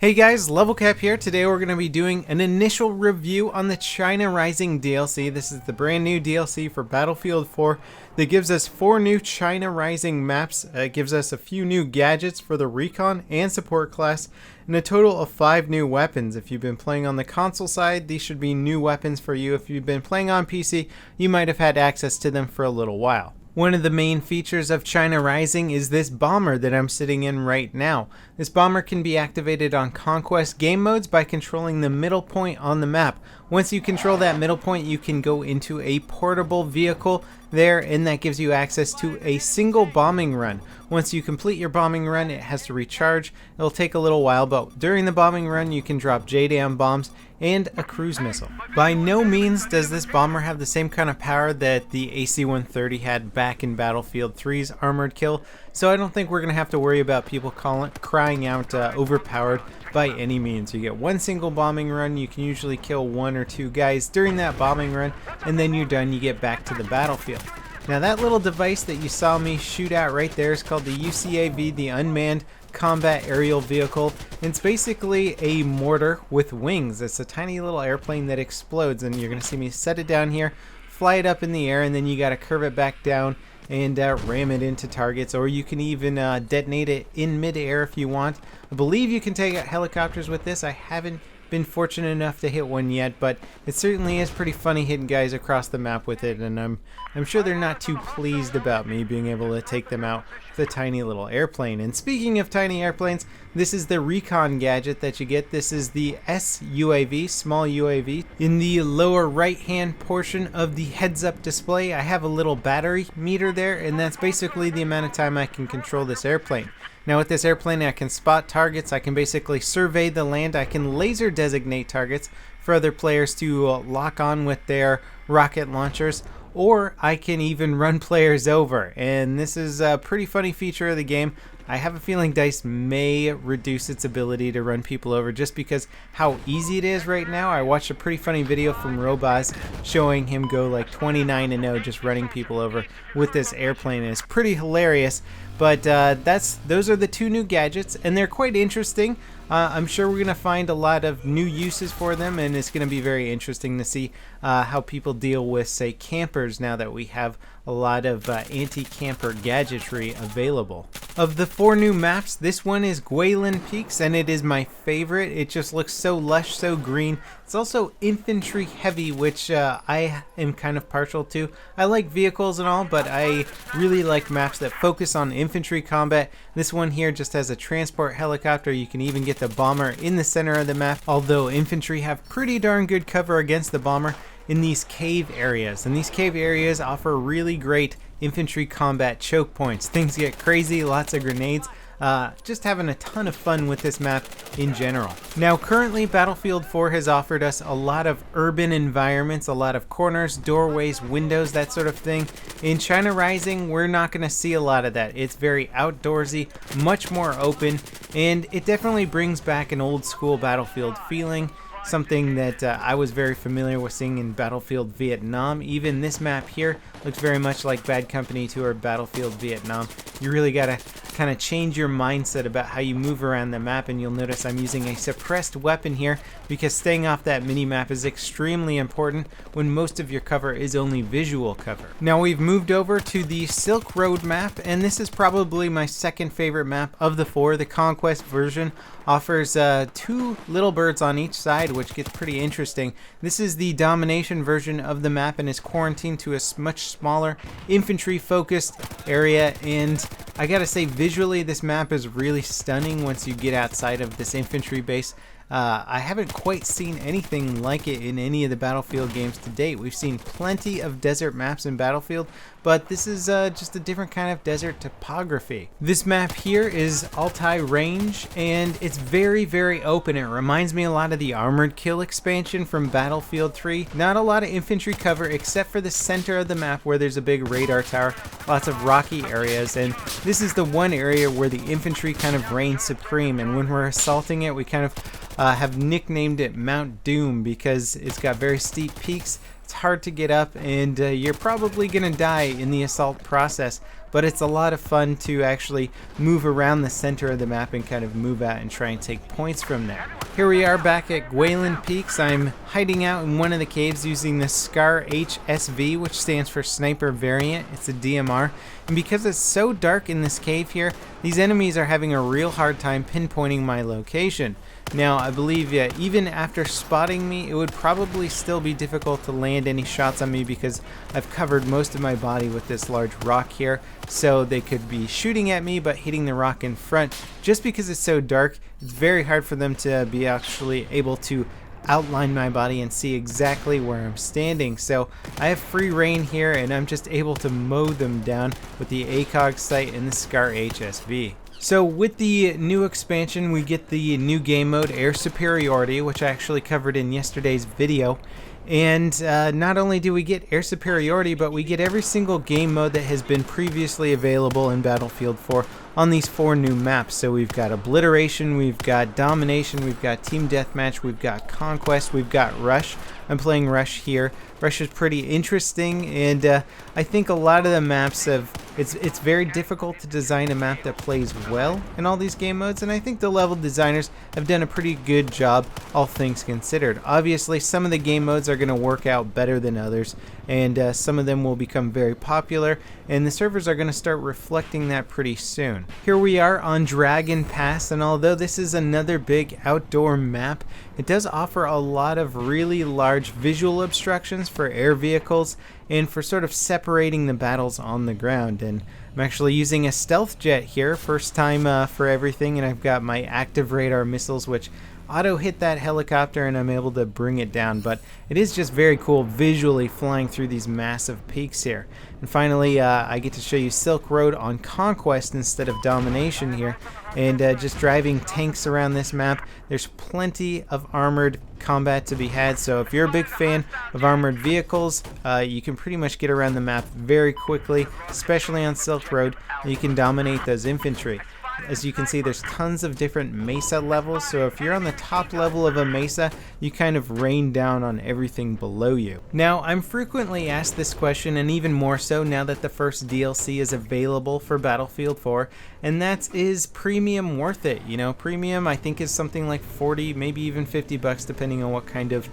Hey guys, LevelCap here. Today we're going to be doing an initial review on the China Rising DLC. This is the brand new DLC for Battlefield 4 that gives us 4 new China Rising maps. It gives us a few new gadgets for the Recon and Support class, and a total of 5 new weapons. If you've been playing on the console side, these should be new weapons for you. If you've been playing on PC, you might have had access to them for a little while. One of the main features of China Rising is this bomber that I'm sitting in right now. This bomber can be activated on Conquest game modes by controlling the middle point on the map. Once you control that middle point, you can go into a portable vehicle there, and that gives you access to a single bombing run. Once you complete your bombing run, it has to recharge. It'll take a little while, but during the bombing run, you can drop JDAM bombs and a cruise missile. By no means does this bomber have the same kind of power that the AC-130 had back in Battlefield 3's Armored Kill, so I don't think we're going to have to worry about people crying out overpowered by any means. You get one single bombing run, you can usually kill 1 or 2 guys during that bombing run, and then you're done, you get back to the battlefield. Now that little device that you saw me shoot at right there is called the UCAV, the Unmanned Combat Aerial Vehicle. It's basically a mortar with wings. It's a tiny little airplane that explodes, and you're going to see me set it down here, fly it up in the air, and then you got to curve it back down and ram it into targets, or you can even detonate it in mid-air if you want. I believe you can take out helicopters with this. I haven't been fortunate enough to hit one yet, but it certainly is pretty funny hitting guys across the map with it, and I'm sure they're not too pleased about me being able to take them out with a tiny little airplane. And speaking of tiny airplanes, this is the Recon gadget that you get. This is the SUAV, small UAV. In the lower right hand portion of the heads-up display, I have a little battery meter there, and that's basically the amount of time I can control this airplane. Now with this airplane, I can spot targets, I can basically survey the land, I can laser designate targets for other players to lock on with their rocket launchers, or I can even run players over. And this is a pretty funny feature of the game. I have a feeling DICE may reduce its ability to run people over just because how easy it is right now. I watched a pretty funny video from Robaz showing him go like 29-0 just running people over with this airplane. And it's pretty hilarious. But those are the 2 new gadgets, and they're quite interesting. I'm sure we're going to find a lot of new uses for them, and it's going to be very interesting to see how people deal with, say, campers now that we have a lot of anti-camper gadgetry available. Of the 4 new maps, this one is Guilin Peaks, and it is my favorite. It just looks so lush, so green. It's also infantry heavy, which I am kind of partial to. I like vehicles and all, but I really like maps that focus on infantry combat. This one here just has a transport helicopter. You can even get the bomber in the center of the map, although infantry have pretty darn good cover against the bomber in these cave areas. And these cave areas offer really great infantry combat choke points. Things get crazy, lots of grenades. Just having a ton of fun with this map in general. Now currently Battlefield 4 has offered us a lot of urban environments, a lot of corners, doorways, windows, that sort of thing. In China Rising, we're not going to see a lot of that. It's very outdoorsy, much more open, and it definitely brings back an old school Battlefield feeling. Something that I was very familiar with seeing in Battlefield Vietnam. Even this map here looks very much like Bad Company 2 or Battlefield Vietnam. You really gotta kind of change your mindset about how you move around the map, and you'll notice I'm using a suppressed weapon here because staying off that mini-map is extremely important when most of your cover is only visual cover. Now we've moved over to the Silk Road map, and this is probably my second favorite map of the 4. The Conquest version offers 2 little birds on each side, which gets pretty interesting. This is the domination version of the map and is quarantined to a much smaller infantry focused area, and I gotta say visually this map is really stunning once you get outside of this infantry base. I haven't quite seen anything like it in any of the Battlefield games to date. We've seen plenty of desert maps in Battlefield, but this is just a different kind of desert topography. This map here is Altai Range, and it's very, very open. It reminds me a lot of the Armored Kill expansion from Battlefield 3. Not a lot of infantry cover except for the center of the map where there's a big radar tower, lots of rocky areas, and this is the one area where the infantry kind of reigns supreme, and when we're assaulting it, we kind of have nicknamed it Mount Doom because it's got very steep peaks. It's hard to get up, and you're probably gonna die in the assault process. but it's a lot of fun to actually move around the center of the map and kind of move out and try and take points from there. Here we are back at Guilin Peaks. I'm hiding out in one of the caves using the SCAR HSV, which stands for Sniper Variant. It's a DMR, and because it's so dark in this cave here, these enemies are having a real hard time pinpointing my location. Now, I believe even after spotting me, it would probably still be difficult to land any shots on me because I've covered most of my body with this large rock here. So they could be shooting at me but hitting the rock in front. Just because it's so dark, it's very hard for them to be actually able to outline my body and see exactly where I'm standing. So I have free reign here and I'm just able to mow them down with the ACOG sight and the SCAR HSV. So with the new expansion, we get the new game mode, Air Superiority, which I actually covered in yesterday's video. And not only do we get Air Superiority, but we get every single game mode that has been previously available in Battlefield 4 on these 4 new maps. So we've got Obliteration, we've got Domination, we've got Team Deathmatch, we've got Conquest, we've got Rush. I'm playing Rush here. Rush is pretty interesting, and I think a lot of the maps have... It's very difficult to design a map that plays well in all these game modes, and I think the level designers have done a pretty good job, all things considered. Obviously, some of the game modes are going to work out better than others, and some of them will become very popular, and the servers are going to start reflecting that pretty soon. Here we are on Dragon Pass, and although this is another big outdoor map, it does offer a lot of really large visual obstructions for air vehicles and for sort of separating the battles on the ground. And I'm actually using a stealth jet here, first time for everything, and I've got my active radar missiles which auto hit that helicopter and I'm able to bring it down. But it is just very cool visually flying through these massive peaks here. And finally I get to show you Silk Road on Conquest instead of Domination here, and just driving tanks around this map. There's plenty of armored combat to be had, so if you're a big fan of armored vehicles, you can pretty much get around the map very quickly, especially on Silk Road. You can dominate those infantry. As you can see, there's tons of different mesa levels, so if you're on the top level of a mesa, you kind of rain down on everything below you. Now, I'm frequently asked this question, and even more so now that the first DLC is available for Battlefield 4, and that is premium worth it? You know, premium I think is something like 40, maybe even 50 bucks depending on what kind of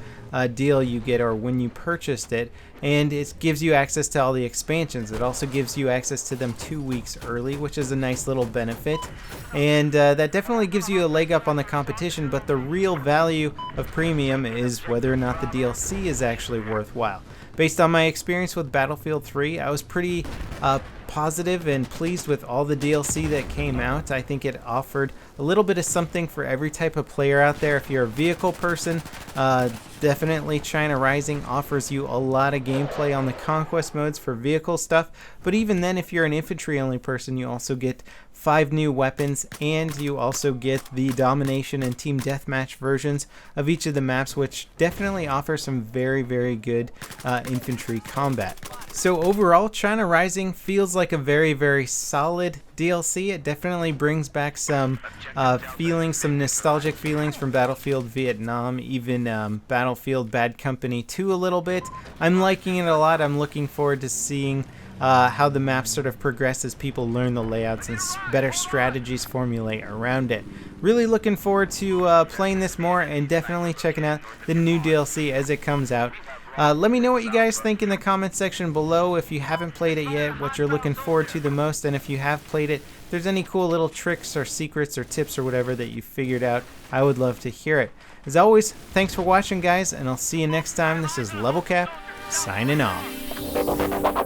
deal you get or when you purchased it, and it gives you access to all the expansions. It also gives you access to them 2 weeks early, which is a nice little benefit, and that definitely gives you a leg up on the competition. But the real value of premium is whether or not the DLC is actually worthwhile. Based on my experience with Battlefield 3, I was pretty positive and pleased with all the DLC that came out. I think it offered a little bit of something for every type of player out there. If you're a vehicle person, definitely China Rising offers you a lot of gameplay on the Conquest modes for vehicle stuff. But even then, if you're an infantry only person, you also get 5 new weapons, and you also get the Domination and Team Deathmatch versions of each of the maps, which definitely offer some very, very good infantry combat. So overall, China Rising feels like a very, very solid DLC. It definitely brings back some feelings, some nostalgic feelings from Battlefield Vietnam, even Battlefield Bad Company 2 a little bit. I'm liking it a lot. I'm looking forward to seeing how the map sort of progress as people learn the layouts and better strategies formulate around it. Really looking forward to playing this more, and definitely checking out the new DLC as it comes out. Let me know what you guys think in the comment section below. If you haven't played it yet, what you're looking forward to the most, and if you have played it, if there's any cool little tricks or secrets or tips or whatever that you figured out, I would love to hear it. As always, thanks for watching, guys, and I'll see you next time. This is LevelCap, signing off.